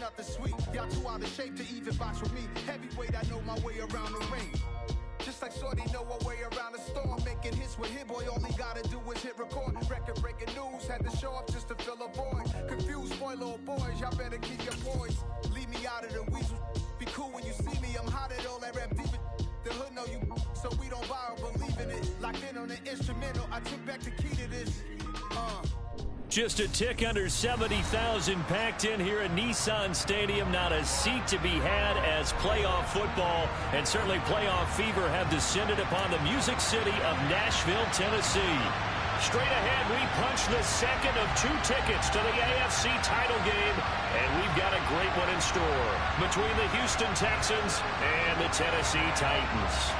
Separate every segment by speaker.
Speaker 1: nothing sweet. Y'all too out of shape to even box with me. Heavyweight, I know my way around the ring. Just like Shorty know her way around the storm. Making hits with Hit Boy, all he gotta do is hit record. Record breaking news, had to show up just to fill a void. Confused, spoiled little boys, y'all better keep your poise. Leave me out of the weasel. Be cool when you see me, I'm hot at all that rap deep. The hood know you, so we don't borrow, believe in it. Locked in on the instrumental, I took back the key to this.
Speaker 2: Just a tick under 70,000 packed in here at Nissan Stadium. Not a seat to be had as playoff football and certainly playoff fever have descended upon the Music City of Nashville, Tennessee. Straight ahead, we punch the second of 2 tickets to the AFC title game, and we've got a great one in store between the Houston Texans and the Tennessee Titans.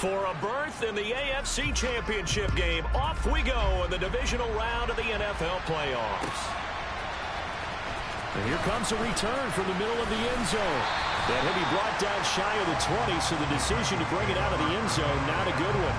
Speaker 2: For a berth in the AFC Championship game, off we go in the divisional round of the NFL playoffs. And here comes a return from the middle of the end zone. And he'll be brought down shy of the 20, so the decision to bring it out of the end zone, not a good one.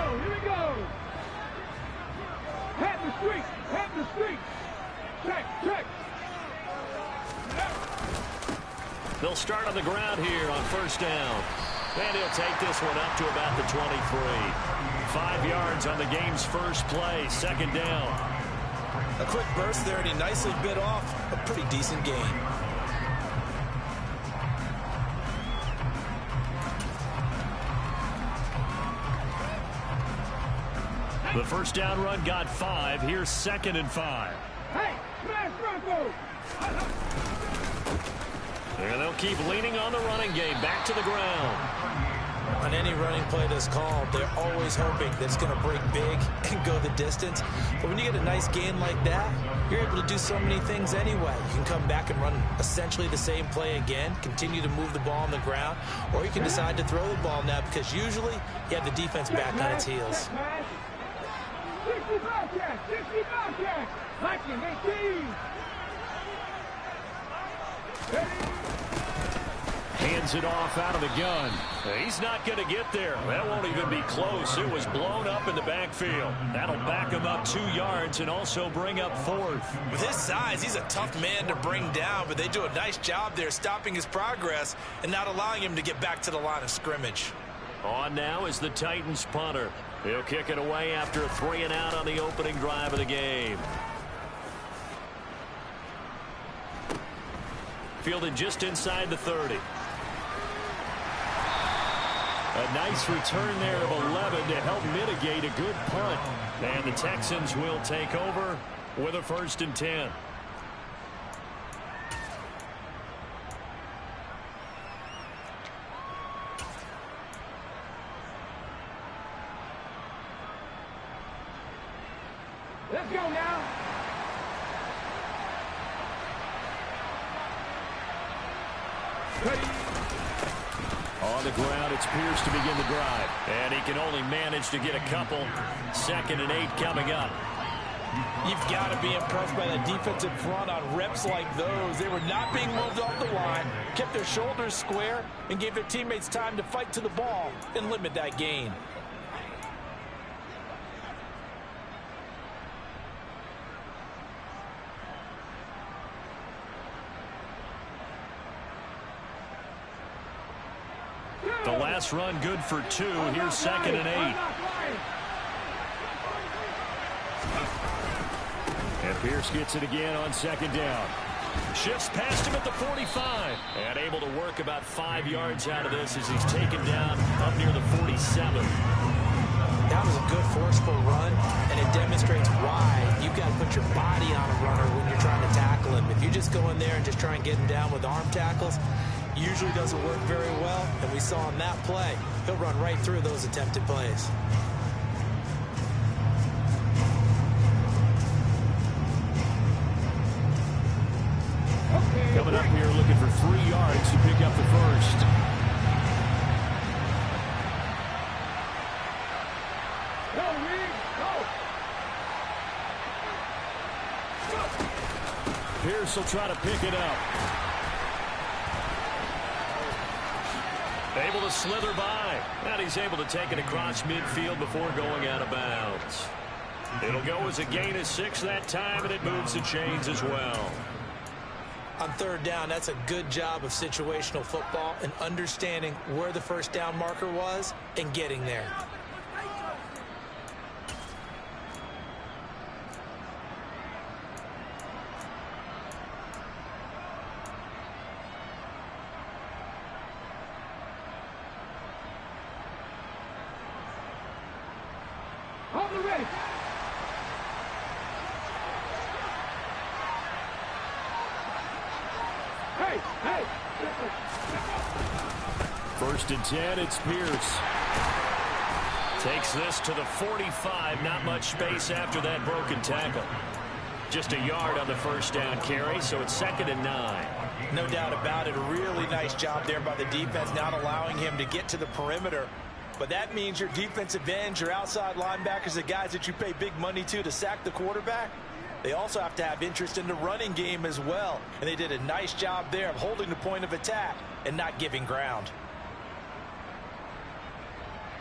Speaker 3: Here we go. Head the street. Check.
Speaker 2: They'll start on the ground here on first down. And he'll take this one up to about the 23. 5 yards on the game's first play, second down.
Speaker 4: A quick burst there, and he nicely bit off a pretty decent gain.
Speaker 2: The first down run got 5. Here's 2nd and 5.
Speaker 3: Hey, smash Bronco!
Speaker 2: And they'll keep leaning on the running game. Back to the ground.
Speaker 4: On any running play that's called, they're always hoping that it's going to break big and go the distance. But when you get a nice gain like that, you're able to do so many things anyway. You can come back and run essentially the same play again, continue to move the ball on the ground, or you can decide to throw the ball now because usually you have the defense back on its heels.
Speaker 3: 65 catch. Liking 18.
Speaker 2: Hands it off out of the gun. He's not going to get there. That won't even be close. It was blown up in the backfield. That'll back him up 2 yards and also bring up 4th.
Speaker 4: With his size, he's a tough man to bring down, but they do a nice job there stopping his progress and not allowing him to get back to the line of scrimmage.
Speaker 2: On now is the Titans punter. He'll kick it away after a 3 and out on the opening drive of the game. Fielded just inside the 30. A nice return there of 11 to help mitigate a good punt. And the Texans will take over with a 1st and 10.
Speaker 3: Let's go now.
Speaker 2: On the ground, it's Pierce to begin the drive. And he can only manage to get a couple. 2nd and 8 coming up.
Speaker 4: You've got to be impressed by that defensive front on reps like those. They were not being moved off the line, kept their shoulders square, and gave their teammates time to fight to the ball and limit that gain.
Speaker 2: The last run good for 2. Here's 2nd and 8. Pierce gets it again on second down. Shifts past him at the 45. And able to work about 5 yards out of this as he's taken down up near the 47.
Speaker 4: That was a good forceful run, and it demonstrates why you've got to put your body on a runner when you're trying to tackle him. If you just go in there and just try and get him down with arm tackles, usually doesn't work very well, and we saw in that play, he'll run right through those attempted plays.
Speaker 2: Coming up here looking for 3 yards to pick up the first. Pierce will try to pick it up. Able to slither by. And he's able to take it across midfield before going out of bounds. It'll go as a gain of 6 that time, and it moves the chains as well.
Speaker 4: On third down, that's a good job of situational football and understanding where the first down marker was and getting there.
Speaker 3: On the ready. Hey!
Speaker 2: First and 10, it's Pierce. Takes this to the 45. Not much space after that broken tackle. Just a yard on the first down carry, so it's 2nd and 9.
Speaker 4: No doubt about it. A really nice job there by the defense, not allowing him to get to the perimeter. But that means your defensive ends, your outside linebackers, the guys that you pay big money to sack the quarterback, they also have to have interest in the running game as well. And they did a nice job there of holding the point of attack and not giving ground.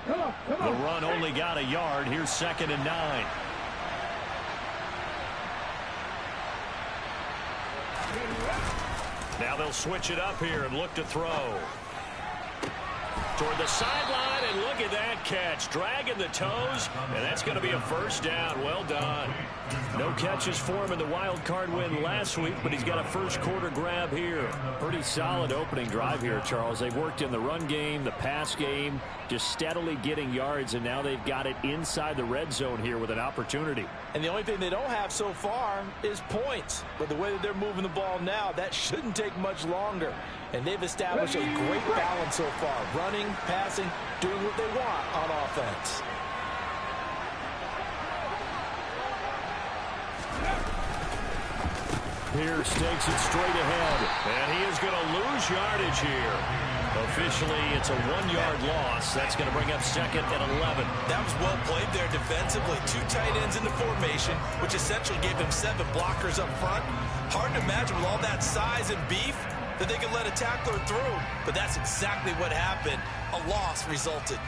Speaker 3: Come on.
Speaker 2: The run only got a yard. Here's 2nd and 9. Now they'll switch it up here and look to throw. Toward the sideline, and look at that catch. Dragging the toes, and that's going to be a first down. Well done. No catches for him in the wild card win last week, but he's got a first quarter grab here. Pretty solid opening drive here, Charles. They've worked in the run game, the pass game, just steadily getting yards, and now they've got it inside the red zone here with an opportunity.
Speaker 4: And the only thing they don't have so far is points. But the way that they're moving the ball now, that shouldn't take much longer. And they've established a great balance so far. Running, passing, doing what they want on offense.
Speaker 2: Pierce takes it straight ahead, and he is going to lose yardage here. Officially, it's a 1-yard loss. That's going to bring up 2nd and 11.
Speaker 4: That was well played there defensively. 2 tight ends in the formation, which essentially gave him 7 blockers up front. Hard to imagine with all that size and beef that they could let a tackler through. But that's exactly what happened. A loss resulted.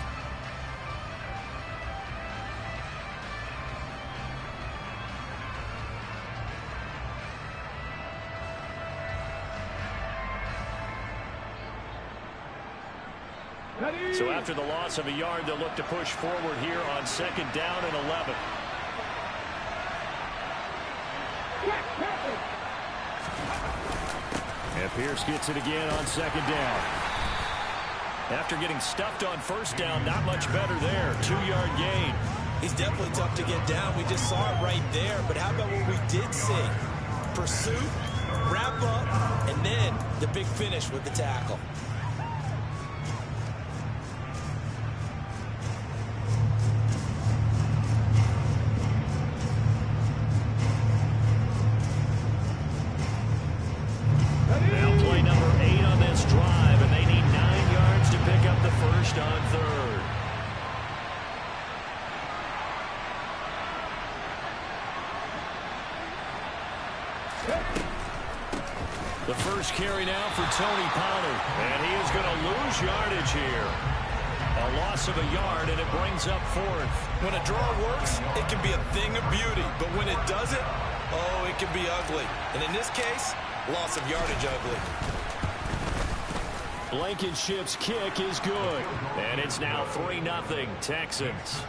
Speaker 2: So after the loss of a yard, they'll look to push forward here on 2nd down and 11. And Pierce gets it again on 2nd down. After getting stuffed on first down, not much better there. 2-yard gain.
Speaker 4: He's definitely tough to get down. We just saw it right there. But how about what we did see? Pursuit, wrap up, and then the big finish with the tackle.
Speaker 2: They'll play number 8 on this drive, and they need 9 yards to pick up the first on 3rd. The first carry now for Tony Pollard, and he is going to lose yardage here. A loss of a yard, and it brings up 4th.
Speaker 4: When a draw works, it can be a thing of beauty. But when it doesn't, oh, it can be ugly. And in this case, loss of yardage ugly.
Speaker 2: Blankenship's kick is good. And it's now 3-0 Texans.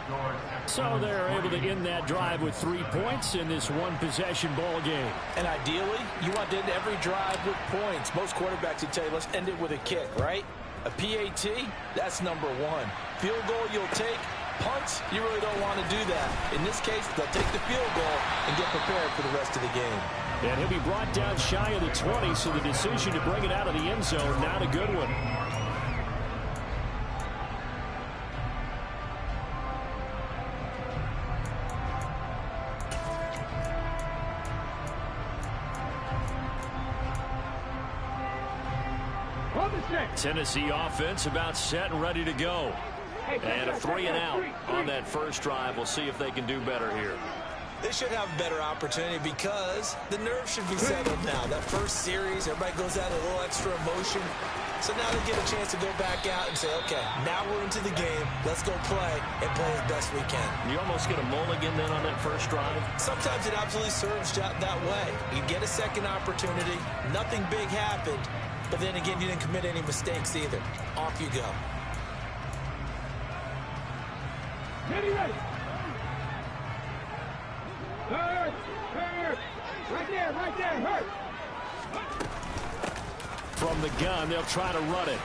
Speaker 2: So they're able to end that drive with 3 points in this one-possession ball game.
Speaker 4: And ideally, you want to end every drive with points. Most quarterbacks would tell you, let's end it with a kick, right? A PAT, that's number one. Field goal you'll take. Punts, you really don't want to do that. In this case, they'll take the field goal and get prepared for the rest of the game.
Speaker 2: And he'll be brought down shy of the 20, so the decision to bring it out of the end zone, not a good one. Tennessee offense about set and ready to go. And a 3-and-out on that first drive. We'll see if they can do better here.
Speaker 4: They should have a better opportunity because the nerves should be settled now. That first series, everybody goes out a little extra emotion. So now they get a chance to go back out and say, okay, now we're into the game. Let's go play and play as best we can.
Speaker 2: You almost get a mulligan then on that first drive?
Speaker 4: Sometimes it absolutely serves that way. You get a second opportunity. Nothing big happened. But then again, you didn't commit any mistakes either. Off you go.
Speaker 3: Ready. Hurt. Right there, hurt.
Speaker 2: From the gun, they'll try to run it.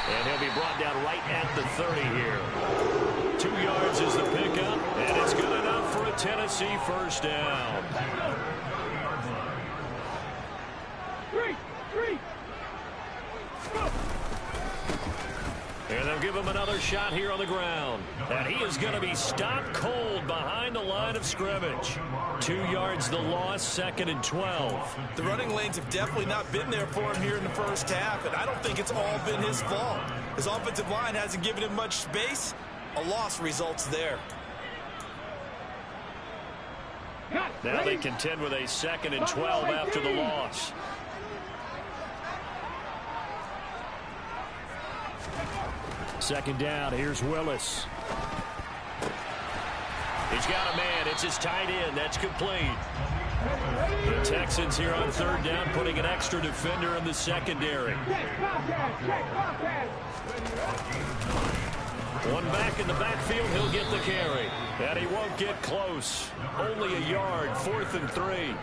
Speaker 2: And he'll be brought down right at the 30 here. 2 yards is the pickup, and it's good enough for a Tennessee first down.
Speaker 3: Three.
Speaker 2: And they'll give him another shot here on the ground. And he is going to be stopped cold behind the line of scrimmage. 2 yards the loss, 2nd and 12.
Speaker 4: The running lanes have definitely not been there for him here in the first half, and I don't think it's all been his fault. His offensive line hasn't given him much space. A loss results there.
Speaker 2: Now they contend with a 2nd and 12 after the loss. Second down, here's Willis. He's got a man, it's his tight end, that's complete. The Texans here on 3rd down, putting an extra defender in the secondary. One back in the backfield, he'll get the carry. And he won't get close. Only a yard, 4th and 3.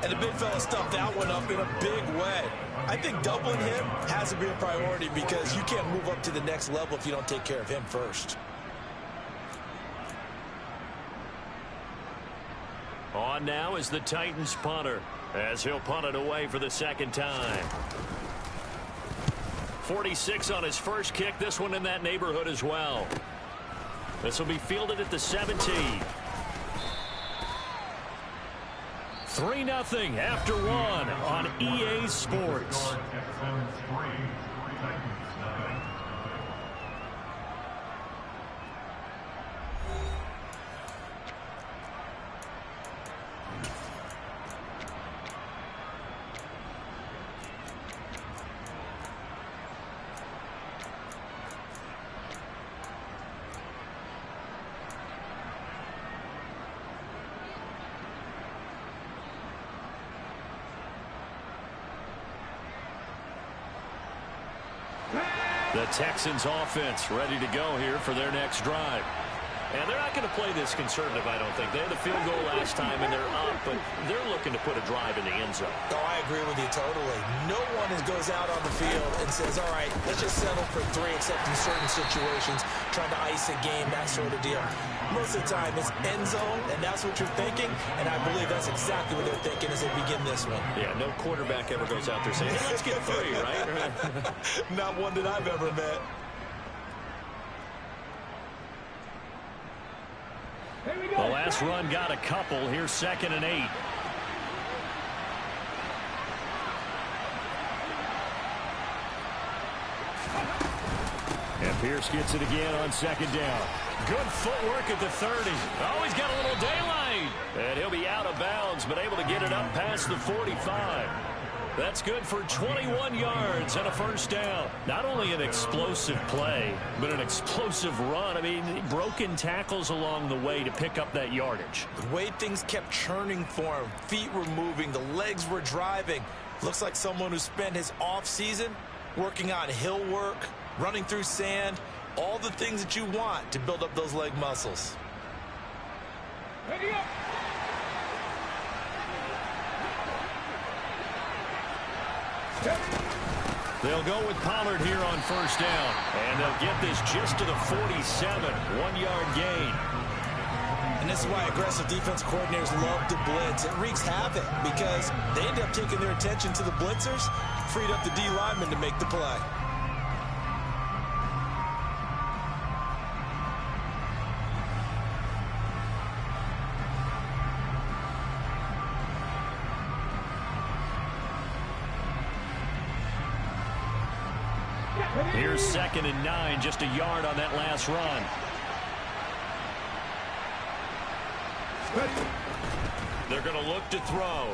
Speaker 4: And the big fella stuffed that one up in a big way. I think doubling him has to be a priority because you can't move up to the next level if you don't take care of him first.
Speaker 2: On now is the Titans punter as he'll punt it away for the 2nd time. 46 on his first kick. This one in that neighborhood as well. This will be fielded at the 17. 3-0 after 1 on EA Sports. The Texans offense ready to go here for their next drive. And they're not going to play this conservative, I don't think. They had the field goal last time, and they're up, but they're looking to put a drive in the end zone.
Speaker 4: Oh, I agree with you totally. No one goes out on the field and says, all right, let's just settle for 3, except in certain situations, trying to ice a game, that sort of deal. Most of the time, it's end zone, and that's what you're thinking, and I believe that's exactly what they're thinking as they begin this one.
Speaker 2: Yeah, no quarterback ever goes out there saying, hey, let's get 3, right?
Speaker 4: Not one that I've ever met.
Speaker 2: The last run got a couple. Here's 2nd and 8. And Pierce gets it again on 2nd down. Good footwork at the 30. Oh, he's got a little daylight. And he'll be out of bounds, but able to get it up past the 45. That's good for 21 yards and a first down. Not only an explosive play, but an explosive run. I mean, broken tackles along the way to pick up that yardage.
Speaker 4: The way things kept churning for him, feet were moving, the legs were driving. Looks like someone who spent his off season working on hill work, running through sand, all the things that you want to build up those leg muscles.
Speaker 3: Ready up.
Speaker 2: They'll go with Pollard here on first down. And they'll get this just to the 47. 1-yard gain.
Speaker 4: And this is why aggressive defense coordinators love to blitz. It wreaks havoc because they end up taking their attention to the blitzers, freed up the D lineman to make the play.
Speaker 2: Here's 2nd and 9, just a yard on that last run. They're going to look to throw.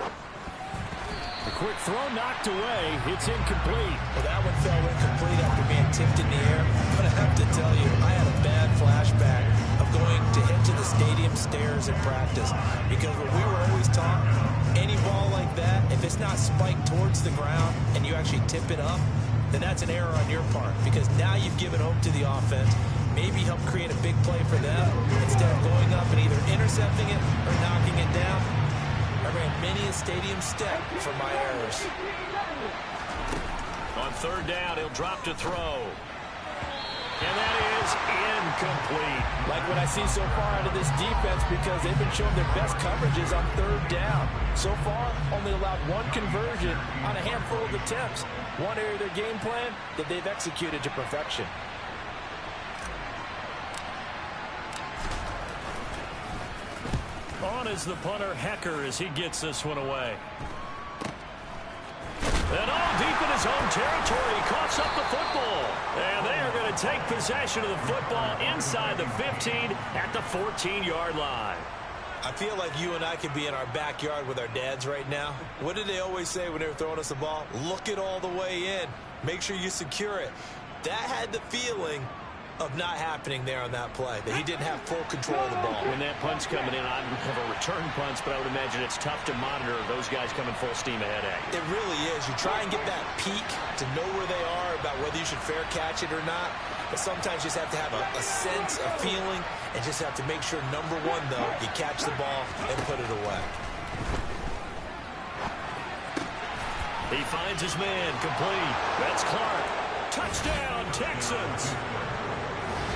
Speaker 2: A quick throw knocked away. It's incomplete.
Speaker 4: Well, that one fell incomplete after being tipped in the air. But I have to tell you, I had a bad flashback of going to head to the stadium stairs in practice. Because what we were always taught, any ball like that, if it's not spiked towards the ground and you actually tip it up, then that's an error on your part. Because now you've given hope to the offense. Maybe help create a big play for them instead of going up and either intercepting it or knocking it down. I ran many a stadium step for my errors.
Speaker 2: On 3rd down, he'll drop to throw. And that is incomplete.
Speaker 5: Like what I see so far out of this defense, because they've been showing their best coverages on 3rd down. So far, only allowed one conversion on a handful of attempts. One area of their game plan that they've executed to perfection.
Speaker 2: On is the punter, Hecker, as he gets this one away. And all deep in his own territory, he coughs up the football. And they are going to take possession of the football inside the 15 at the 14-yard line.
Speaker 4: I feel like you and I could be in our backyard with our dads right now. What did they always say when they were throwing us the ball? Look it all the way in. Make sure you secure it. That had the feeling of not happening there on that play, that he didn't have full control of the ball.
Speaker 2: When that punt's coming in, I don't have a return punch, but I would imagine it's tough to monitor those guys coming full steam ahead at you.
Speaker 4: It really is. You try and get that peek to know where they are, about whether you should fair catch it or not. But sometimes you just have to have a sense, a feeling, and just have to make sure, number one, though, you catch the ball and put it away.
Speaker 2: He finds his man, complete. That's Clark. Touchdown, Texans.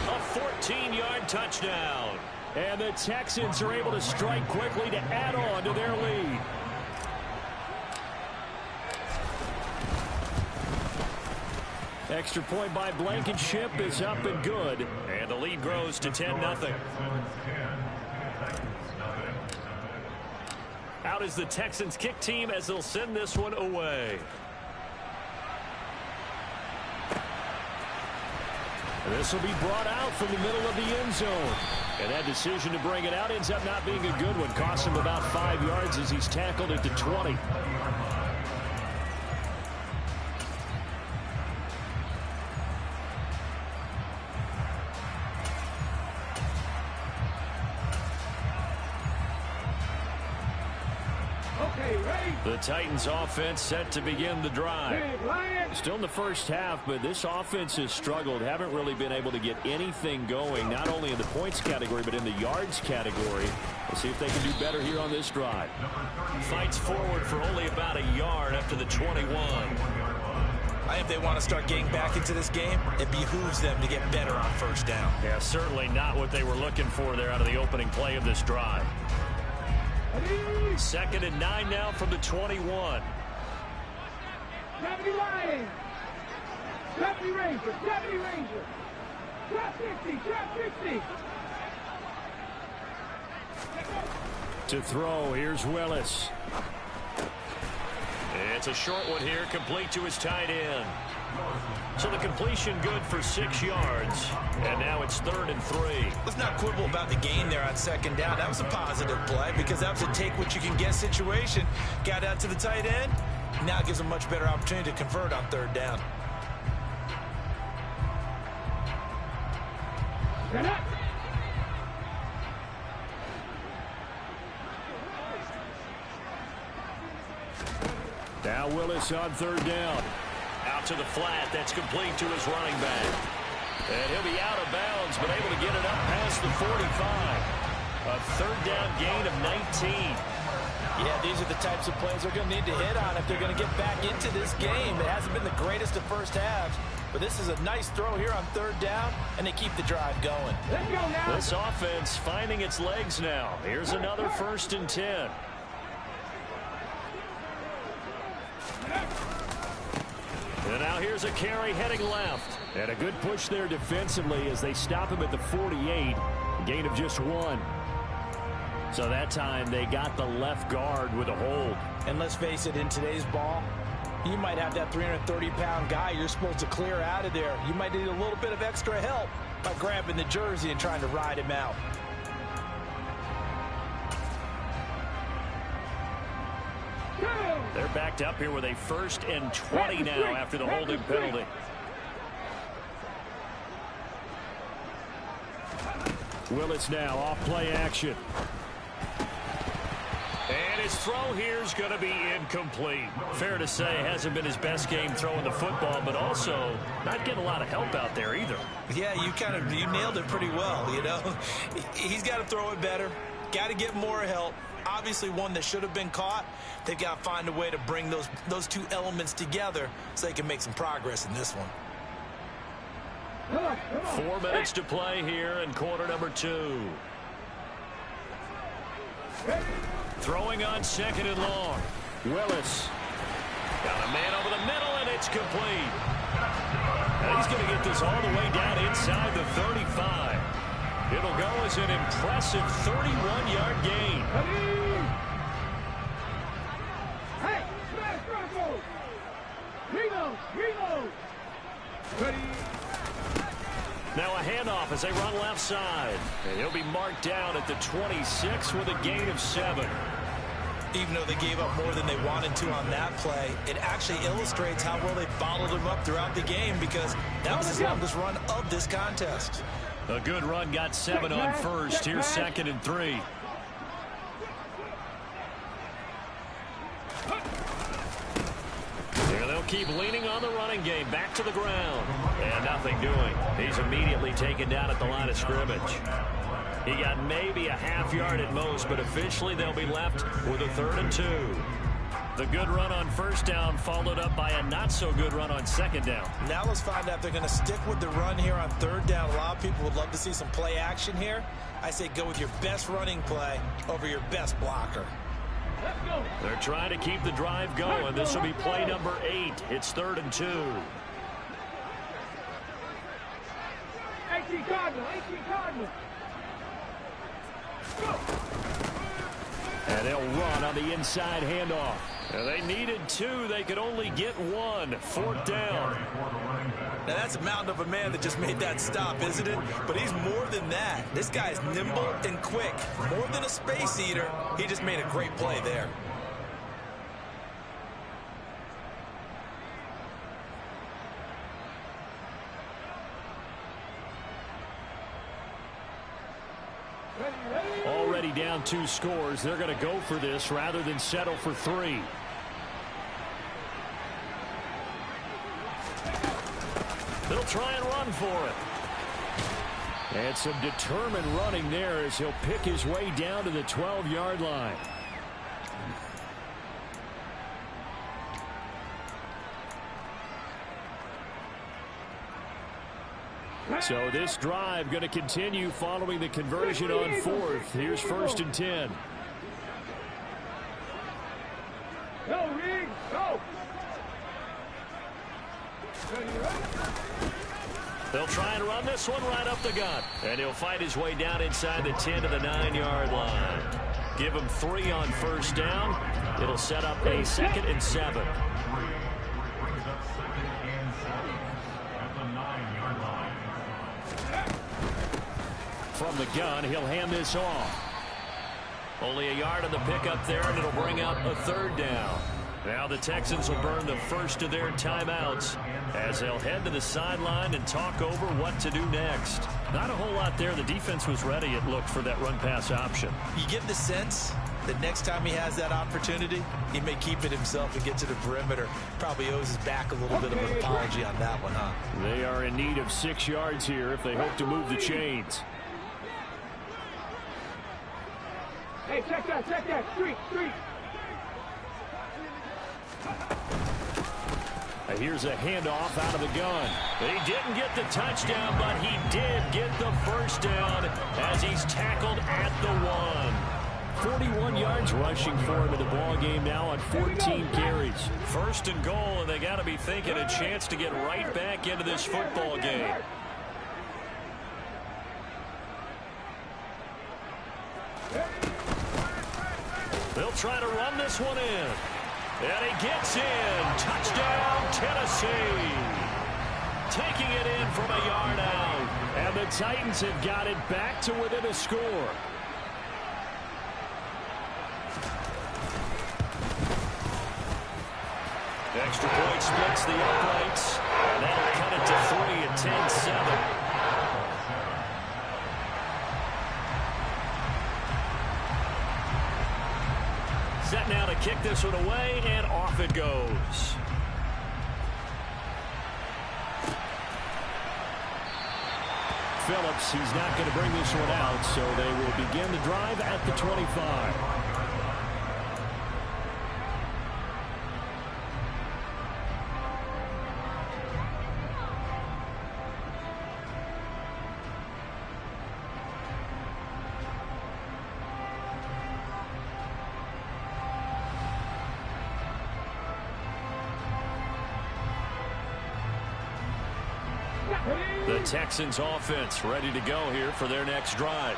Speaker 2: A 14-yard touchdown. And the Texans are able to strike quickly to add on to their lead. Extra point by Blankenship is up and good. And the lead grows to 10-0. Out is the Texans kick team as they'll send this one away. This will be brought out from the middle of the end zone. And that decision to bring it out ends up not being a good one. Costs him about 5 yards as he's tackled at the 20. The Titans offense set to begin the drive. Still in the first half, but this offense has struggled. Haven't really been able to get anything going, not only in the points category, but in the yards category. We'll see if they can do better here on this drive. Fights forward for only about a yard up to the 21.
Speaker 4: If they want to start getting back into this game, it behooves them to get better on first down.
Speaker 2: Yeah, certainly not what they were looking for there out of the opening play of this drive. 2nd and 9 now from the 21.
Speaker 3: Deputy Lion. Deputy Ranger. Deputy Ranger. Drop 50. Drop 50.
Speaker 2: To throw, here's Willis. It's a short one here, complete to his tight end. So the completion good for 6 yards. And now it's 3rd and 3.
Speaker 4: Let's not quibble about the gain there on 2nd down. That was a positive play because that was a take-what-you-can-get situation. Got out to the tight end. Now it gives a much better opportunity to convert on 3rd down.
Speaker 2: Now Willis on 3rd down. Out out to the flat. That's complete to his running back. And he'll be out of bounds, but able to get it up past the 45. A third down gain of 19.
Speaker 5: Yeah, these are the types of plays they're going to need to hit on if they're going to get back into this game. It hasn't been the greatest of first halves, but this is a nice throw here on third down, and they keep the drive going.
Speaker 3: Let's go now.
Speaker 2: This offense finding its legs now. Here's another 1st and 10. And now here's a carry heading left. And a good push there defensively as they stop him at the 48. A gain of just 1. So that time they got the left guard with a hold.
Speaker 5: And let's face it, in today's ball, you might have that 330-pound guy you're supposed to clear out of there. You might need a little bit of extra help by grabbing the jersey and trying to ride him out.
Speaker 2: They're backed up here with a 1st and 20 now after the holding penalty. Willis now off play action. And his throw here is going to be incomplete. Fair to say, it hasn't been his best game throwing the football, but also not getting a lot of help out there either.
Speaker 5: Yeah, you nailed it pretty well, you know. He's got to throw it better, got to get more help. Obviously one that should have been caught. They've got to find a way to bring those two elements together so they can make some progress in this one.
Speaker 2: 4 minutes to play here in quarter number 2. Throwing on 2nd and long. Willis. Got a man over the middle, and it's complete. And he's going to get this all the way down inside the 35. It'll go as an impressive 31-yard gain.
Speaker 3: Hey, smash Bronco. Reload. Ready.
Speaker 2: Now a handoff as they run left side. And he'll be marked down at the 26 with a gain of 7.
Speaker 5: Even though they gave up more than they wanted to on that play, it actually illustrates how well they bottled him up throughout the game because that was the longest run of this contest.
Speaker 2: A good run got 7 on first. Here's 2nd and 3. Here they'll keep leaning on the running game. Back to the ground. And nothing doing. He's immediately taken down at the line of scrimmage. He got maybe a half yard at most, but officially they'll be left with a 3rd and 2. The good run on 1st down followed up by a not-so-good run on 2nd down.
Speaker 5: Now let's find out if they're going to stick with the run here on 3rd down. A lot of people would love to see some play action here. I say go with your best running play over your best blocker.
Speaker 3: Let's go.
Speaker 2: They're trying to keep the drive going. This will be play number 8. It's 3rd and 2.
Speaker 3: 18 Cardinal. Go.
Speaker 2: And they'll run on the inside handoff. And they needed 2. They could only get 1. 4th down.
Speaker 5: Now that's a mountain of a man that just made that stop, isn't it? But he's more than that. This guy's nimble and quick. More than a space eater. He just made a great play there.
Speaker 2: Already down 2 scores. They're going to go for this rather than settle for 3. They'll try and run for it. And some determined running there as he'll pick his way down to the 12-yard line. So this drive going to continue following the conversion on 4th. Here's 1st and 10.
Speaker 3: Go, Reed. Go.
Speaker 2: They'll try and run this one right up the gut. And he'll fight his way down inside the 10 to the 9-yard line. Give him 3 on 1st down. It'll set up a 2nd and 7. From the gun, he'll hand this off. Only a yard on the pickup there, and it'll bring up a 3rd down. Now the Texans will burn the first of their timeouts as they'll head to the sideline and talk over what to do next. Not a whole lot there. The defense was ready, it looked, for that run-pass option.
Speaker 5: You get the sense
Speaker 4: the next time he has that opportunity, he may keep it himself and get to the perimeter. Probably owes his back a little bit of an apology on that one, huh?
Speaker 2: They are in need of 6 yards here if they hope to move the chains.
Speaker 3: Hey, check that. Street.
Speaker 2: Here's a handoff out of the gun. He didn't get the touchdown, but he did get the first down as he's tackled at the 1. 41 yards rushing for him in the ball game now on 14 carries. First and goal, and they got to be thinking a chance to get right back into this football game. They'll try to run this one in. And he gets in. Touchdown, Tennessee. Taking it in from a yard out. And the Titans have got it back to within a score. Extra point splits the uprights. And that'll cut it to 3 at 10-7. Set now to kick this one away, and off it goes. Phillips, he's not going to bring this one out, so they will begin the drive at the 25. The Texans offense ready to go here for their next drive.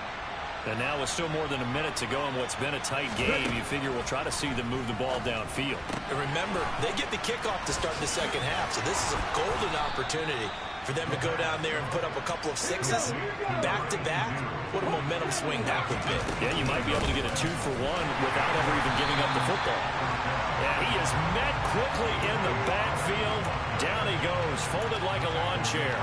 Speaker 2: And now with still more than a minute to go in what's been a tight game, you figure we'll try to see them move the ball downfield.
Speaker 4: And remember, they get the kickoff to start the second half, so this is a golden opportunity for them to go down there and put up a couple of sixes back-to-back. What a momentum swing that would be.
Speaker 2: Yeah, you might be able to get a 2-for-1 without ever even giving up the football. And he is met quickly in the backfield. Down he goes, folded like a lawn chair.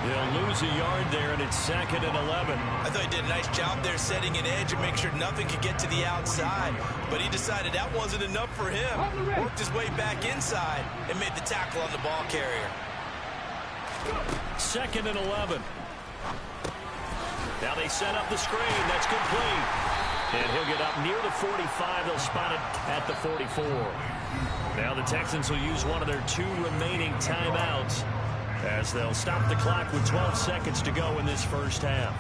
Speaker 2: They'll lose a yard there, and it's 2nd and 11.
Speaker 4: I thought he did a nice job there setting an edge and make sure nothing could get to the outside. But he decided that wasn't enough for him. Worked his way back inside and made the tackle on the ball carrier.
Speaker 2: 2nd and 11. Now they set up the screen. That's complete. And he'll get up near the 45. They'll spot it at the 44. Now the Texans will use one of their 2 remaining timeouts, as they'll stop the clock with 12 seconds to go in this first half.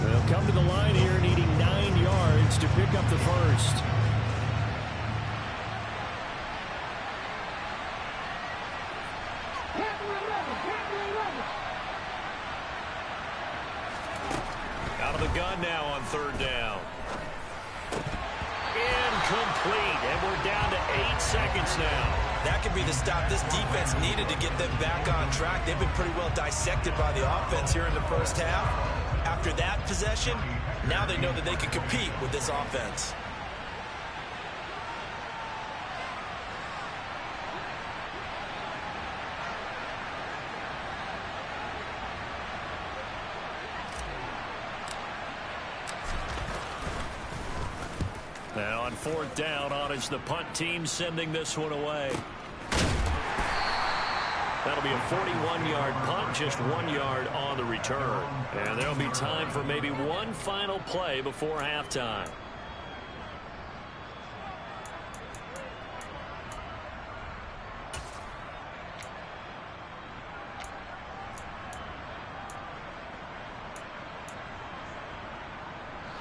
Speaker 2: They'll come to the line here needing 9 yards to pick up the first. Gun now on 3rd down. Incomplete, and we're down to 8 seconds now.
Speaker 4: That could be the stop this defense needed to get them back on track. They've been pretty well dissected by the offense here in the first half. After that possession, now they know that they can compete with this offense.
Speaker 2: Now on 4th down, on is the punt team sending this one away. That'll be a 41-yard punt, just 1 yard on the return. And there'll be time for maybe one final play before halftime.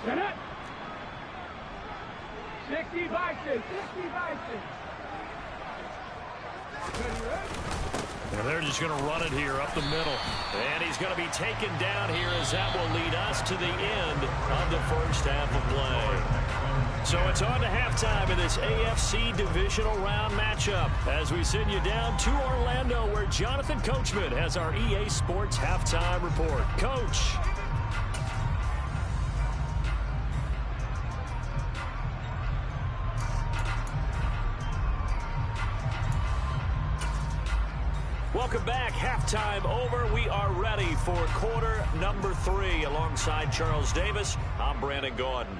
Speaker 3: Get it! 60 Bison!
Speaker 2: And they're just going to run it here up the middle. And he's going to be taken down here, as that will lead us to the end of the first half of play. So it's on to halftime in this AFC divisional round matchup, as we send you down to Orlando, where Jonathan Coachman has our EA Sports halftime report. Coach. Welcome back. Halftime over. We are ready for quarter number 3. Alongside Charles Davis, I'm Brandon Gordon.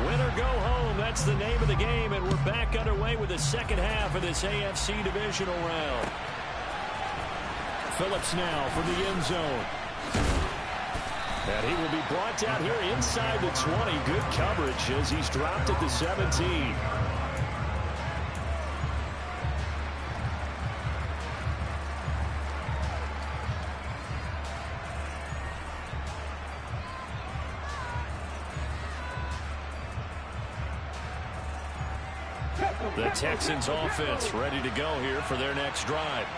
Speaker 2: Win or go home, that's the name of the game, and we're back underway with the second half of this AFC divisional round. Phillips now from the end zone. And he will be brought down here inside the 20. Good coverage as he's dropped at the 17. The Texans offense ready to go here for their next drive.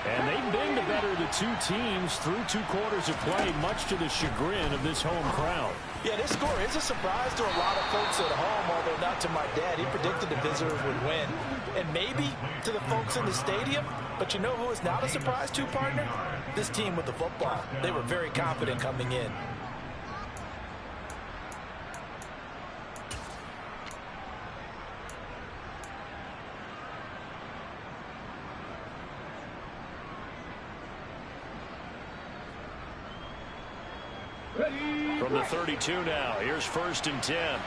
Speaker 2: And they've been the better of the two teams through 2 quarters of play, much to the chagrin of this home crowd.
Speaker 5: Yeah, this score is a surprise to a lot of folks at home, although not to my dad. He predicted the visitors would win. And maybe to the folks in the stadium. But you know who is not a surprise to, partner? This team with the football. They were very confident coming in.
Speaker 2: From the 32 now, here's 1st and 10.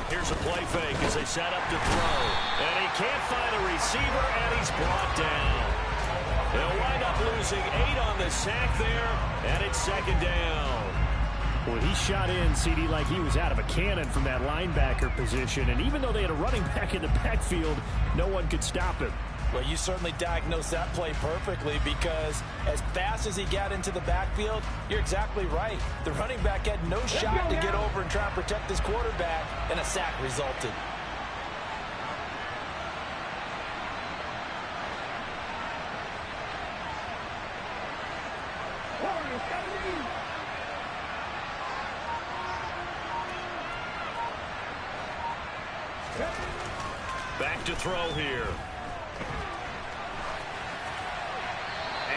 Speaker 2: Here's a play fake as they set up to throw. And he can't find a receiver, and he's brought down. They'll wind up losing 8 on the sack there, and it's 2nd down.
Speaker 6: Well, he shot in, CD, like he was out of a cannon from that linebacker position. And even though they had a running back in the backfield, no one could stop him.
Speaker 5: Well, you certainly diagnosed that play perfectly because as fast as he got into the backfield, you're exactly right. The running back had no shot to get over and try and protect his quarterback, and a sack resulted.
Speaker 2: Back to throw here.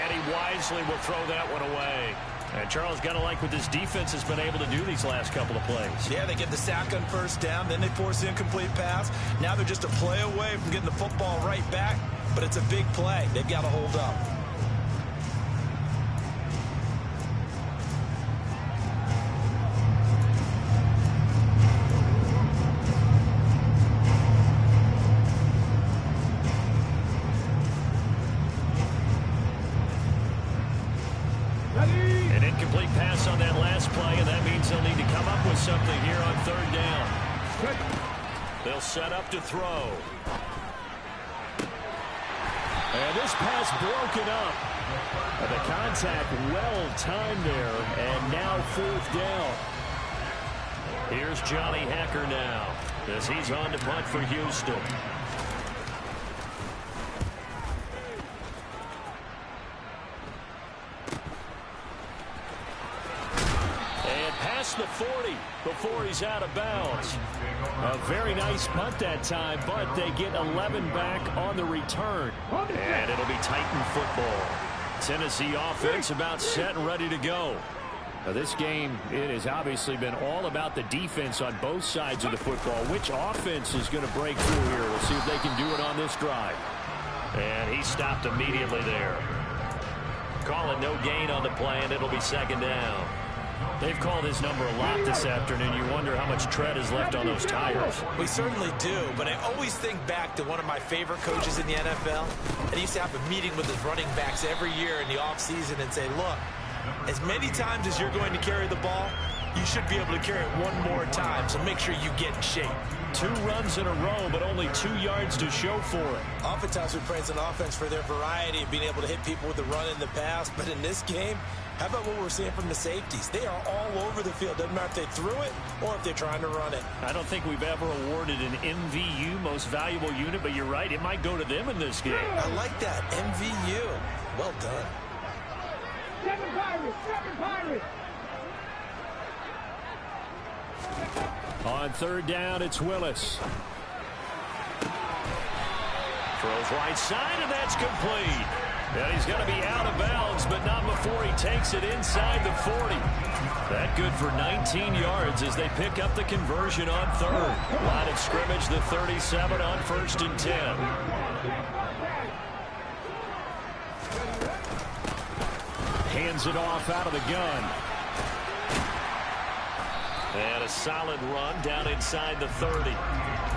Speaker 2: And he wisely will throw that one away. And Charles, got to like what this defense has been able to do these last couple of plays.
Speaker 4: Yeah, they get the sack on 1st down, then they force the incomplete pass. Now they're just a play away from getting the football right back, but it's a big play. They've got to hold up.
Speaker 2: On that last play, and that means they'll need to come up with something here on 3rd down. They'll set up to throw. And this pass broken up. And the contact well timed there, and now 4th down. Here's Johnny Hacker now as he's on to punt for Houston. The 40 before he's out of bounds. A very nice punt that time, but they get 11 back on the return. And it'll be Titan football. Tennessee offense about set and ready to go.
Speaker 6: Now this game, it has obviously been all about the defense on both sides of the football. Which offense is going to break through here? We'll see if they can do it on this drive.
Speaker 2: And he stopped immediately there. Calling no gain on the play, and it'll be 2nd down.
Speaker 6: They've called his number a lot this afternoon. You wonder how much tread is left on those tires.
Speaker 4: We certainly do, but I always think back to one of my favorite coaches in the NFL. And he used to have a meeting with his running backs every year in the offseason and say, look, as many times as you're going to carry the ball, you should be able to carry it one more time, so make sure you get in shape.
Speaker 2: 2 runs in a row, but only 2 yards to show for it.
Speaker 4: Oftentimes we praise an offense for their variety of being able to hit people with the run in the pass, but in this game, how about what we're seeing from the safeties? They are all over the field. Doesn't matter if they threw it or if they're trying to run it.
Speaker 2: I don't think we've ever awarded an MVU, most valuable unit, but you're right, it might go to them in this game.
Speaker 4: I like that, MVU. Well done.
Speaker 3: 7 Pirates, 7 Pirates.
Speaker 6: On 3rd down, it's Willis.
Speaker 2: Throws right side, and that's complete. And he's going to be out of bounds, but not before he takes it inside the 40. That good for 19 yards as they pick up the conversion on third. Line of scrimmage, the 37 on 1st and 10. Hands it off out of the gun. And a solid run down inside the 30.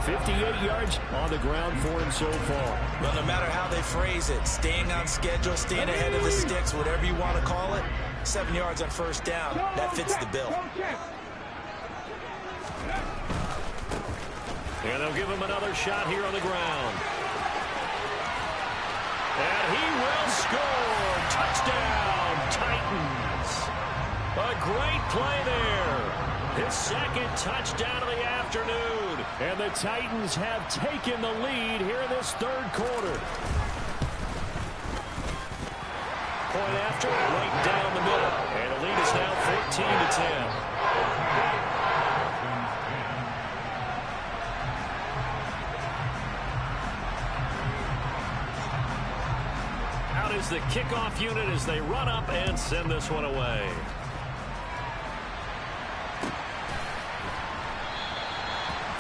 Speaker 2: 58 yards on the ground for him so far.
Speaker 4: Well, no matter how they phrase it, staying on schedule, staying ahead of the sticks, whatever you want to call it, 7 yards on 1st down, that fits the bill.
Speaker 2: And they'll give him another shot here on the ground. And he will score. Touchdown, Titans. A great play there. His second touchdown of the afternoon.
Speaker 6: And the Titans have taken the lead here in this 3rd quarter.
Speaker 2: Point after, right down the middle. And the lead is now 14-10. Out is the kickoff unit as they run up and send this one away.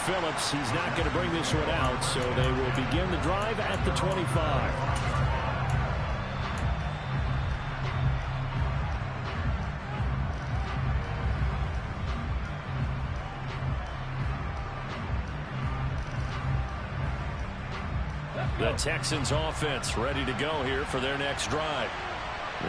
Speaker 6: Phillips, he's not going to bring this one out, so they will begin the drive at the 25.
Speaker 2: The Texans offense ready to go here for their next drive.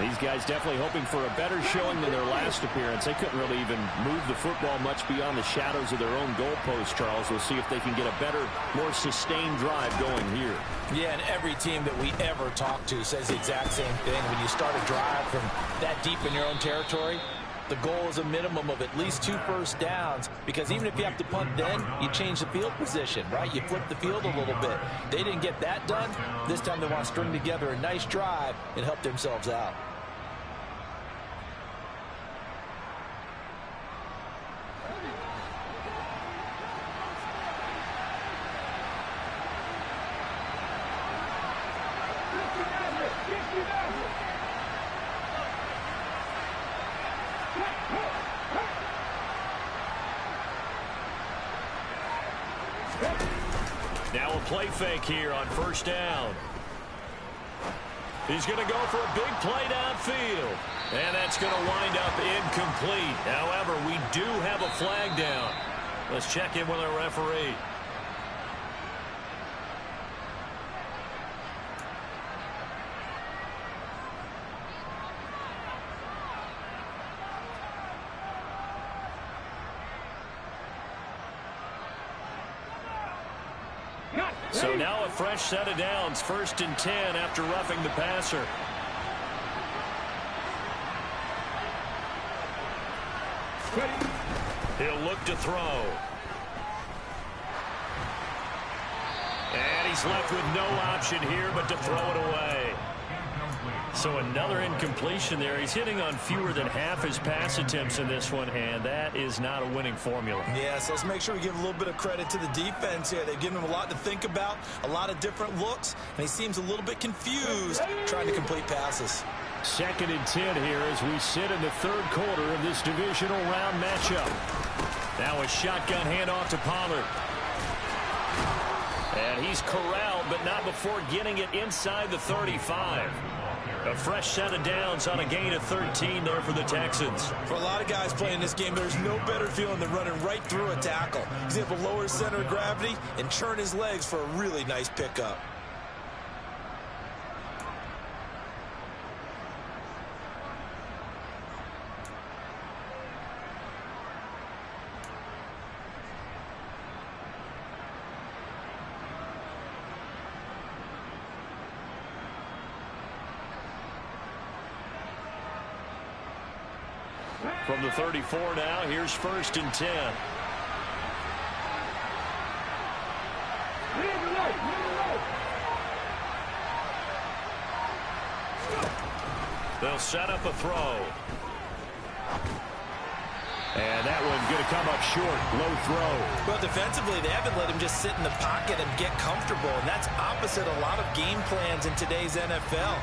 Speaker 6: These guys definitely hoping for a better showing than their last appearance. They couldn't really even move the football much beyond the shadows of their own goalpost, Charles. We'll see if they can get a better, more sustained drive going here.
Speaker 4: Yeah, and every team that we ever talk to says the exact same thing. When you start a drive from that deep in your own territory, the goal is a minimum of at least 2 first downs, because even if you have to punt then, you change the field position, right? You flip the field a little bit. They didn't get that done. This time they want to string together a nice drive and help themselves out.
Speaker 2: Now a play fake here on 1st down. He's going to go for a big play downfield. And that's going to wind up incomplete. However, we do have a flag down. Let's check in with our referee. So now a fresh set of downs, 1st and 10 after roughing the passer. He'll look to throw. And he's left with no option here but to throw it away. So another incompletion there. He's hitting on fewer than half his pass attempts in this one, and that is not a winning formula.
Speaker 4: Yeah, so let's make sure we give a little bit of credit to the defense here. They've given him a lot to think about, a lot of different looks, and he seems a little bit confused trying to complete passes.
Speaker 6: 2nd and 10 here as we sit in the 3rd quarter of this divisional round matchup.
Speaker 2: Now a shotgun handoff to Pollard. And he's corralled, but not before getting it inside the 35. A fresh set of downs on a gain of 13 there for the Texans.
Speaker 4: For a lot of guys playing this game, there's no better feeling than running right through a tackle. He's able to lower his center of gravity and churn his legs for a really nice pickup.
Speaker 2: From the 34 now, here's 1st and 10. They'll set up a throw.
Speaker 6: And that one's going to come up short. Low throw.
Speaker 4: Well, defensively, they haven't let him just sit in the pocket and get comfortable, and that's opposite a lot of game plans in today's NFL.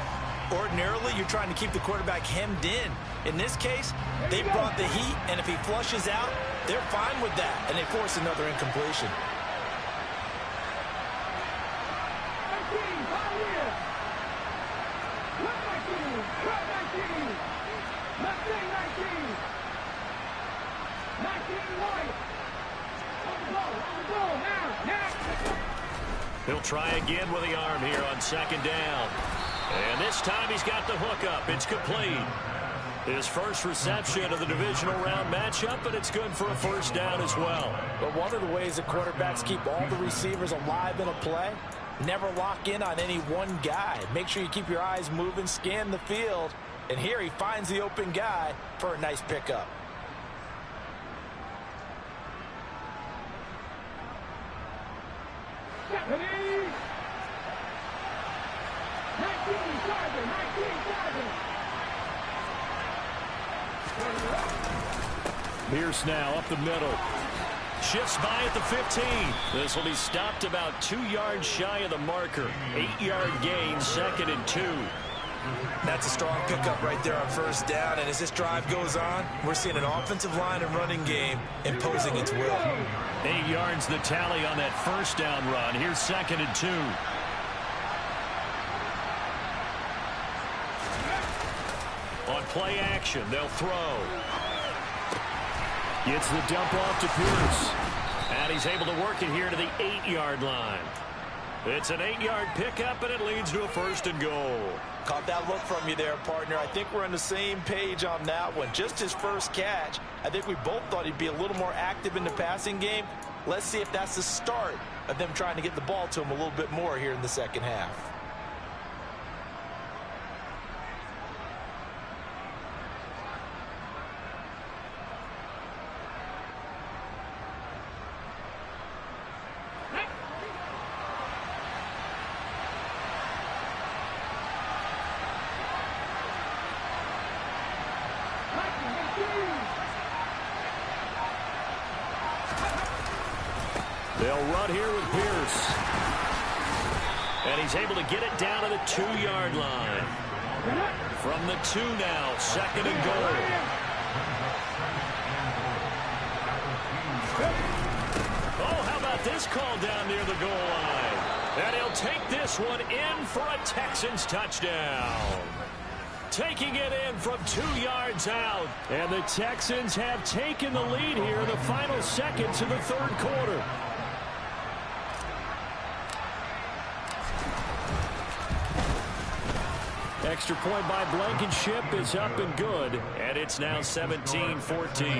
Speaker 4: Ordinarily, you're trying to keep the quarterback hemmed in. In this case, they brought the heat, and if he flushes out, they're fine with that, and they force another incompletion.
Speaker 2: He'll try again with the arm here on second down. And this time he's got the hook up. It's complete. His first reception of the divisional round matchup, and it's good for a first down as well.
Speaker 5: But one of the ways that quarterbacks keep all the receivers alive in a play, never lock in on any one guy. Make sure you keep your eyes moving, scan the field. And here he finds the open guy for a nice pickup.
Speaker 2: Pierce now up the middle. Shifts by at the 15. This will be stopped about 2 yards shy of the marker. 8-yard gain, 2nd and 2.
Speaker 4: That's a strong pickup right there on first down. And as this drive goes on, we're seeing an offensive line and running game imposing its will.
Speaker 2: 8 yards the tally on that first down run. Here's 2nd and 2. On play action, they'll throw. Gets the dump off to Pierce. And he's able to work it here to the 8-yard line. It's an 8-yard pickup, and it leads to a 1st and goal.
Speaker 5: Caught that look from you there, partner. I think we're on the same page on that one. Just his first catch. I think we both thought he'd be a little more active in the passing game. Let's see if that's the start of them trying to get the ball to him a little bit more here in the second half.
Speaker 2: They'll run here with Pierce. And he's able to get it down to the 2-yard line. From the 2 now, 2nd and goal. Oh, how about this call down near the goal line? And he'll take this one in for a Texans touchdown. Taking it in from 2 yards out. And the Texans have taken the lead here in the final seconds of the 3rd quarter. Extra point by Blankenship is up and good, and it's now 17-14.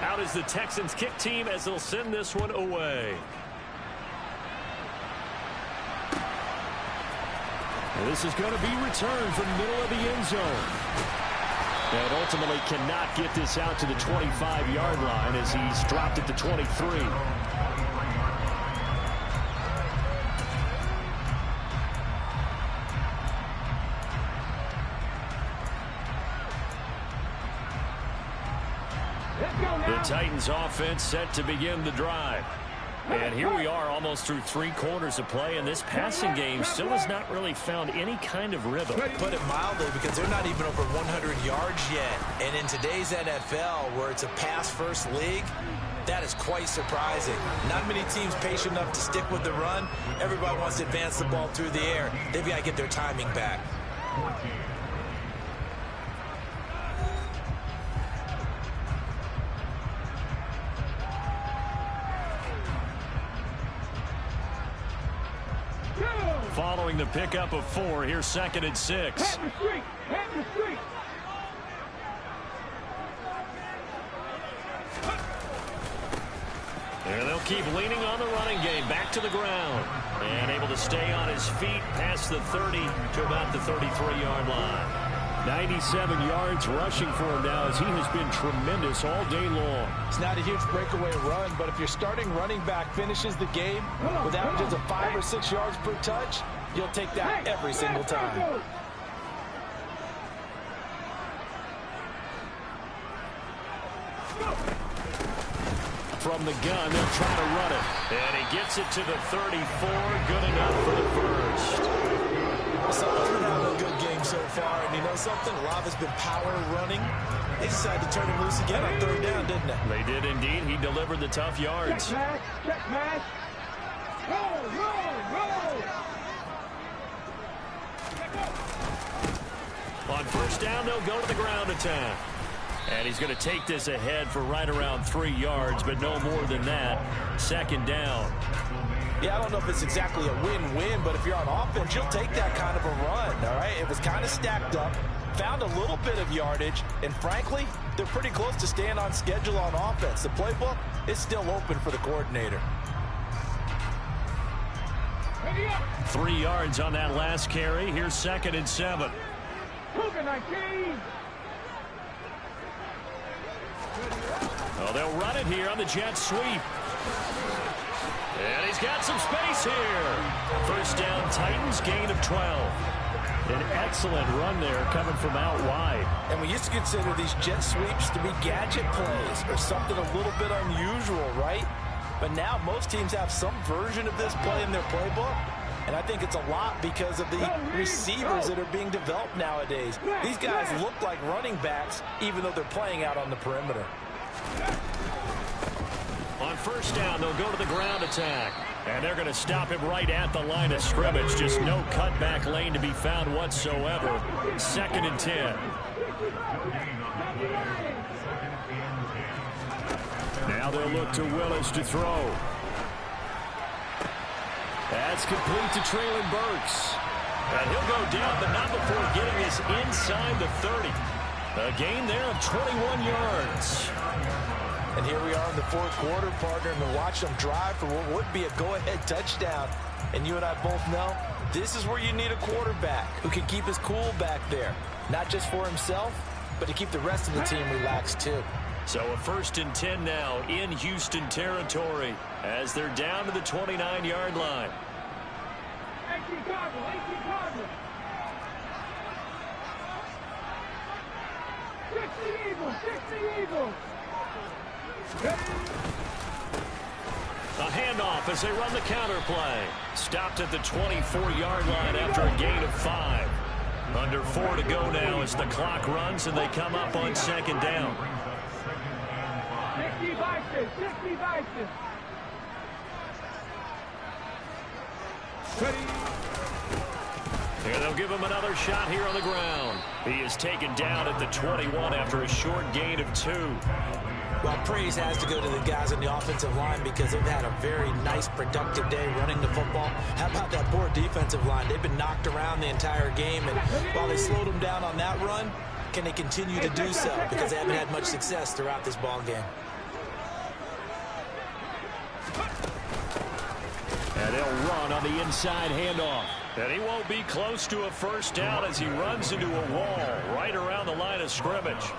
Speaker 2: Out is the Texans kick team as they'll send this one away. And this is going to be returned from the middle of the end zone. And ultimately cannot get this out to the 25-yard line as he's dropped at the 23. The Titans offense set to begin the drive. And here we are almost through 3 quarters of play, and this passing game still has not really found any kind of rhythm.
Speaker 4: Put it mildly, because they're not even over 100 yards yet. And in today's NFL, where it's a pass-first league, that is quite surprising. Not many teams patient enough to stick with the run. Everybody wants to advance the ball through the air. They've got to get their timing back.
Speaker 2: Following the pickup of 4, here's 2nd and 6. And they'll keep leaning on the running game. Back to the ground. And able to stay on his feet past the 30 to about the 33-yard line. 97 yards rushing for him now as he has been tremendous all day long.
Speaker 5: It's not a huge breakaway run, but if your starting running back finishes the game with averages of 5 or 6 yards per touch, you'll take that every single time.
Speaker 2: From the gun, they'll try to run it. And he gets it to the 34. Good enough for the first.
Speaker 5: Someone's been having a good game so far, and you know something? A lot has been power running. They decided to turn him loose again on 3rd down, didn't they?
Speaker 2: They did indeed. He delivered the tough yards.
Speaker 3: Check pass. Roll.
Speaker 2: On 1st down, they'll go to the ground attack. And he's going to take this ahead for right around 3 yards, but no more than that. 2nd down.
Speaker 5: Yeah, I don't know if it's exactly a win-win, but if you're on offense, you'll take that kind of a run, all right? It was kind of stacked up, found a little bit of yardage, and frankly, they're pretty close to staying on schedule on offense. The playbook is still open for the coordinator.
Speaker 2: 3 yards on that last carry. Here's 2nd and 7. Oh, they'll run it here on the jet sweep. And he's got some space here. 1st down, Titans, gain of 12. An excellent run there coming from out wide.
Speaker 5: And we used to consider these jet sweeps to be gadget plays or something a little bit unusual, right? But now most teams have some version of this play in their playbook. And I think it's a lot because of the receivers that are being developed nowadays. These guys look like running backs even though they're playing out on the perimeter.
Speaker 2: On 1st down, they'll go to the ground attack. And they're going to stop him right at the line of scrimmage. Just no cutback lane to be found whatsoever. 2nd and 10. Now they'll look to Willis to throw. That's complete to Traylon Burks. And he'll go down, but not before getting us inside the 30. A gain there of 21 yards.
Speaker 5: And here we are in the 4th quarter, partner, and watch them drive for what would be a go-ahead touchdown. And you and I both know this is where you need a quarterback who can keep his cool back there. Not just for himself, but to keep the rest of the team relaxed too.
Speaker 2: So a 1st and 10 now in Houston territory as they're down to the 29-yard line.
Speaker 3: 18 Cardinals. 60 Eagles.
Speaker 2: A handoff as they run the counter play. Stopped at the 24-yard line after a gain of 5. Under 4 to go now as the clock runs and they come up on 2nd down.
Speaker 3: 60 Vikings.
Speaker 2: Here they'll give him another shot here on the ground. He is taken down at the 21 after a short gain of 2.
Speaker 5: Well, praise has to go to the guys on the offensive line because they've had a very nice, productive day running the football. How about that poor defensive line? They've been knocked around the entire game, and while they slowed them down on that run, can they continue to do so? Because they haven't had much success throughout this ball game.
Speaker 2: And they'll run on the inside handoff. And he won't be close to a 1st down as he runs into a wall right around the line of scrimmage.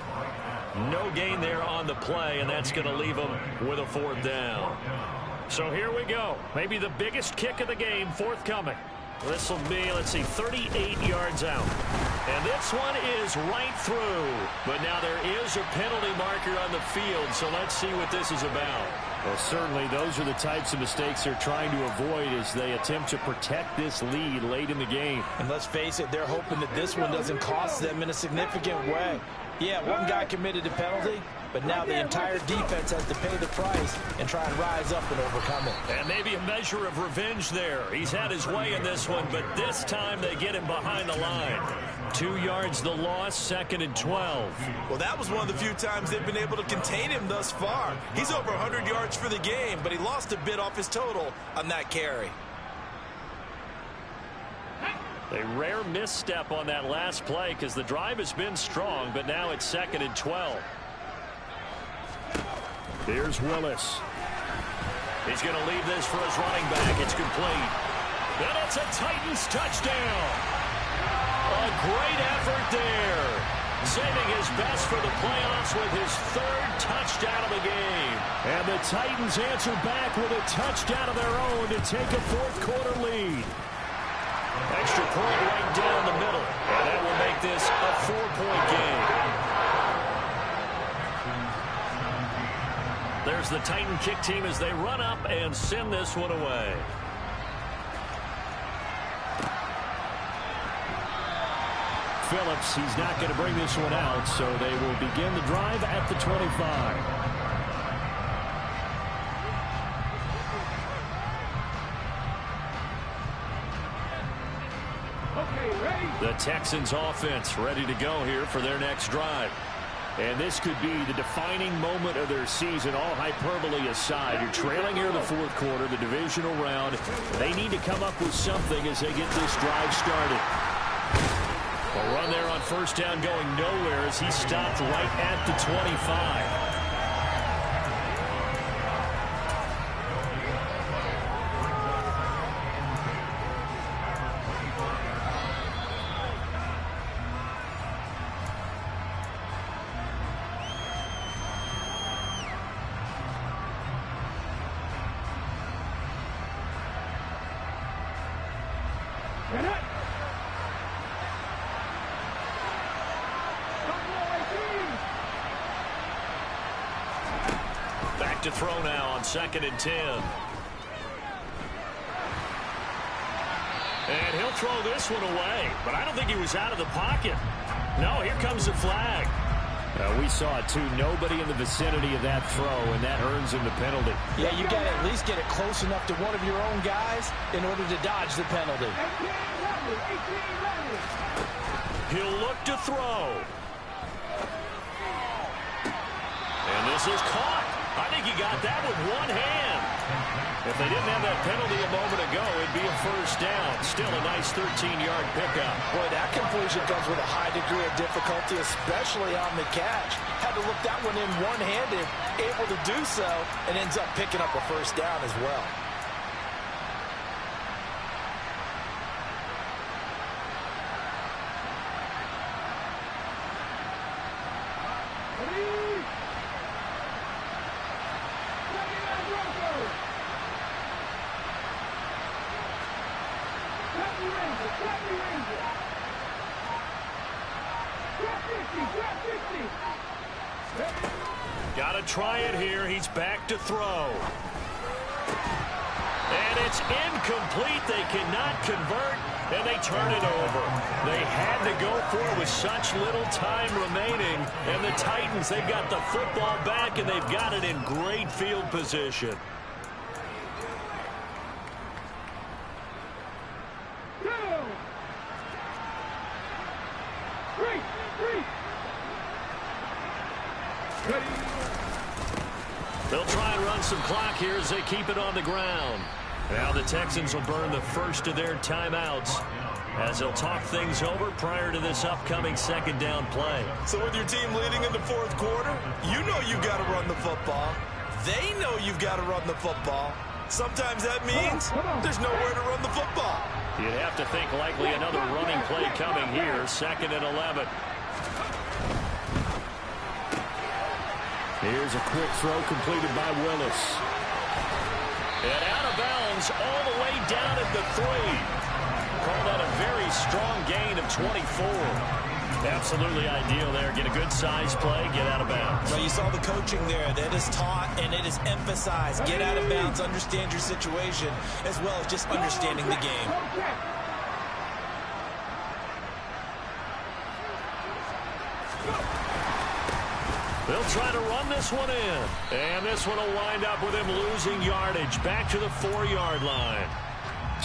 Speaker 2: No gain there on the play, and that's going to leave him with a 4th down. So here we go. Maybe the biggest kick of the game forthcoming. This will be, let's see, 38 yards out. And this one is right through. But now there is a penalty marker on the field, so let's see what this is about. Well, certainly those are the types of mistakes they're trying to avoid as they attempt to protect this lead late in the game.
Speaker 5: And let's face it, they're hoping that this one doesn't cost them in a significant way. Yeah, one guy committed a penalty, but now the entire defense has to pay the price and try and rise up and overcome it.
Speaker 2: And maybe a measure of revenge there. He's had his way in this one, but this time they get him behind the line. 2 yards the loss, 2nd and 12.
Speaker 5: Well, that was one of the few times they've been able to contain him thus far. He's over 100 yards for the game, but he lost a bit off his total on that carry.
Speaker 2: A rare misstep on that last play because the drive has been strong, but now it's 2nd and 12. Here's Willis. He's going to leave this for his running back. It's complete. And it's a Titans touchdown. A great effort there. Saving his best for the playoffs with his third touchdown of the game. And the Titans answer back with a touchdown of their own to take a fourth-quarter lead. Extra point right down the middle. And that will make this a 4-point game. There's the Titan kick team as they run up and send this one away. Phillips, he's not going to bring this one out, so they will begin the drive at the 25. The Texans offense ready to go here for their next drive. And this could be the defining moment of their season, all hyperbole aside. You're trailing here in the fourth quarter, the divisional round. They need to come up with something as they get this drive started. A run there on first down going nowhere as he stopped right at the 25. Back to throw now on 2nd and 10. And he'll throw this one away, but I don't think he was out of the pocket. No, here comes the flag. We saw it too. Nobody in the vicinity of that throw, and that earns him the penalty.
Speaker 5: Yeah, you got to at least get it close enough to one of your own guys in order to dodge the penalty.
Speaker 2: He'll look to throw. And this is caught. I think he got that with one hand. If they didn't have that penalty a moment ago, it'd be a first down. Still a nice 13-yard pickup.
Speaker 5: Boy, that completion comes with a high degree of difficulty, especially on the catch. Had to look that one in one-handed, able to do so, and ends up picking up a first down as well.
Speaker 2: Got to try it here. He's back to throw. And it's incomplete. They cannot convert, and they turn it over. They had to go for it with such little time remaining. And the Titans, they've got the football back, and they've got it in great field position. They'll try and run some clock here as they keep it on the ground. Now the Texans will burn the first of their timeouts as they'll talk things over prior to this upcoming second down play.
Speaker 4: So with your team leading in the fourth quarter, you know you got to run the football. They know you've got to run the football. Sometimes that means there's nowhere to run the football.
Speaker 2: You'd have to think likely another running play coming here, 2nd and 11. Here's a quick throw completed by Willis. And out of bounds all the way down at the 3. Call that a very strong gain of 24. Absolutely ideal there. Get a good size play, get out of bounds.
Speaker 4: Well, you saw the coaching there. That is taught and it is emphasized. Get out of bounds, understand your situation, as well as just understanding the game.
Speaker 2: They'll try to run this one in. And this one will wind up with him losing yardage back to the 4-yard line.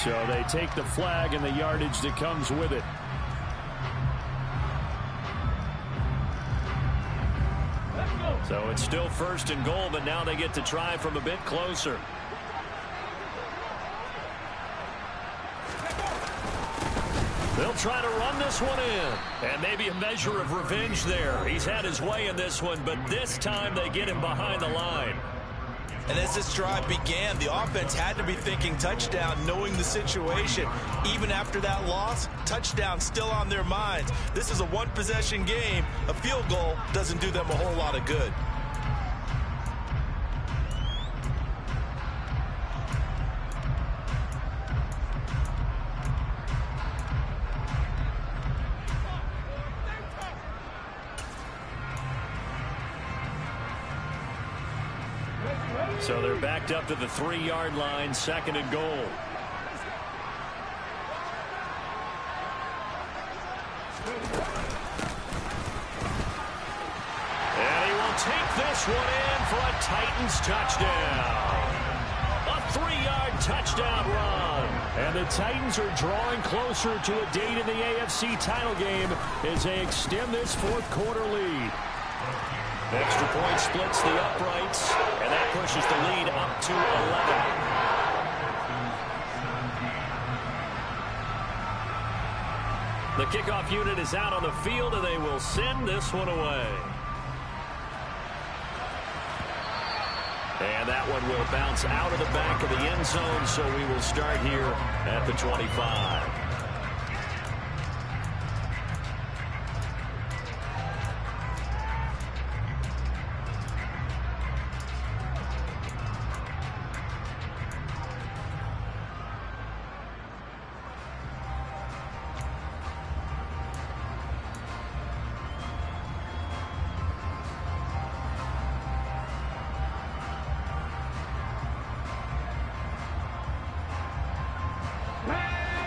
Speaker 2: So they take the flag and the yardage that comes with it. So it's still 1st and goal, but now they get to try from a bit closer. They'll try to run this one in. And maybe a measure of revenge there. He's had his way in this one, but this time they get him behind the line.
Speaker 4: And as this drive began, the offense had to be thinking touchdown, knowing the situation. Even after that loss, touchdown still on their minds. This is a one-possession game. A field goal doesn't do them a whole lot of good.
Speaker 2: So they're backed up to the 3-yard line, 2nd and goal. And he will take this one in for a Titans touchdown. A 3-yard touchdown run. And the Titans are drawing closer to a date in the AFC title game as they extend this 4th quarter lead. Extra point splits the uprights, and that pushes the lead up to 11. The kickoff unit is out on the field, and they will send this one away. And that one will bounce out of the back of the end zone, so we will start here at the 25.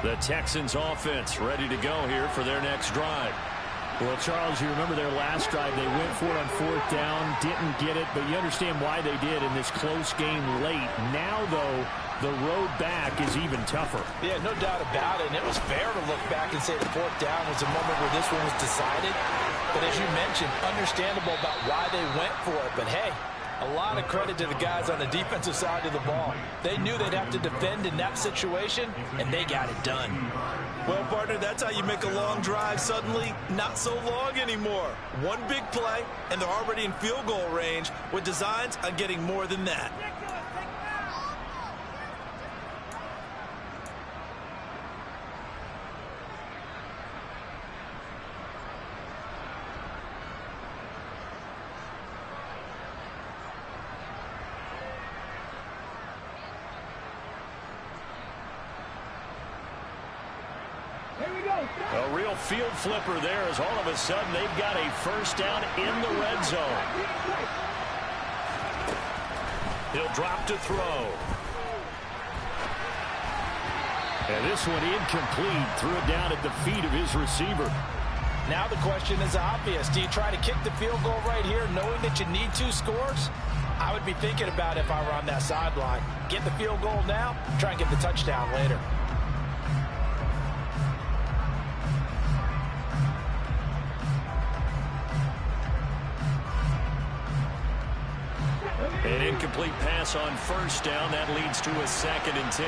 Speaker 2: The Texans offense ready to go here for their next drive. Well, Charles, you remember their last drive. They went for it on 4th down, didn't get it, but you understand why they did in this close game late. Now, though, the road back is even tougher.
Speaker 5: Yeah, no doubt about it. And it was fair to look back and say the 4th down was a moment where this one was decided. But as you mentioned, understandable about why they went for it. But, hey, a lot of credit to the guys on the defensive side of the ball. They knew they'd have to defend in that situation, and they got it done.
Speaker 4: Well, partner, that's how you make a long drive suddenly not so long anymore. One big play, and they're already in field goal range with designs on getting more than that.
Speaker 2: A real field flipper there as all of a sudden they've got a 1st down in the red zone. He'll drop to throw. And this one incomplete. Threw it down at the feet of his receiver.
Speaker 5: Now the question is obvious. Do you try to kick the field goal right here knowing that you need 2 scores? I would be thinking about it if I were on that sideline. Get the field goal now, try and get the touchdown later.
Speaker 2: An incomplete pass on 1st down. That leads to a 2nd and 10.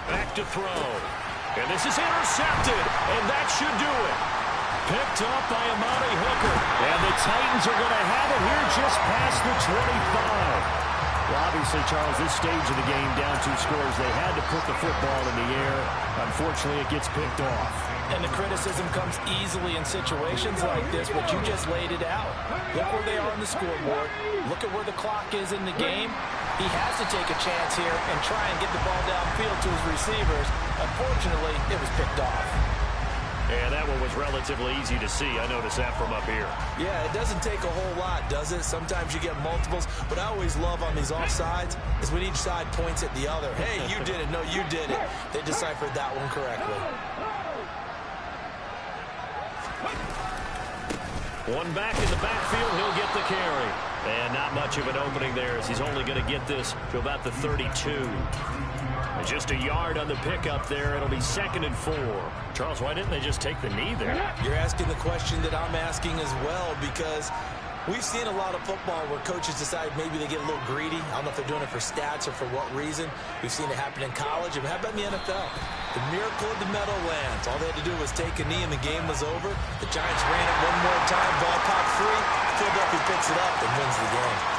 Speaker 2: Back to throw. And this is intercepted. And that should do it. Picked up by Amari Hooker. And the Titans are going to have it here just past the 25. Well, obviously, Charles, this stage of the game, down 2 scores, they had to put the football in the air. Unfortunately, it gets picked off.
Speaker 5: And the criticism comes easily in situations like this, but you just laid it out. Look where they are on the scoreboard. Look at where the clock is in the game. He has to take a chance here and try and get the ball downfield to his receivers. Unfortunately, it was picked off.
Speaker 2: And that one was relatively easy to see. I noticed that from up here.
Speaker 4: Yeah, it doesn't take a whole lot, does it? Sometimes you get multiples. What I always love on these offsides is when each side points at the other. Hey, you did it. No, you did it. They deciphered that one correctly.
Speaker 2: One back in the backfield. He'll get the carry. And not much of an opening there as he's only going to get this to about the 32. And just a yard on the pickup there. It'll be 2nd and 4. Charles, why didn't they just take the knee there?
Speaker 4: You're asking the question that I'm asking as well, because We've seen a lot of football where coaches decide maybe they get a little greedy. I don't know if they're doing it for stats or for what reason. We've seen it happen in college. And how about in the NFL? The miracle of the Meadowlands. All they had to do was take a knee and the game was over. The Giants ran it one more time. Ball popped free. Philadelphia picks it up and wins the game.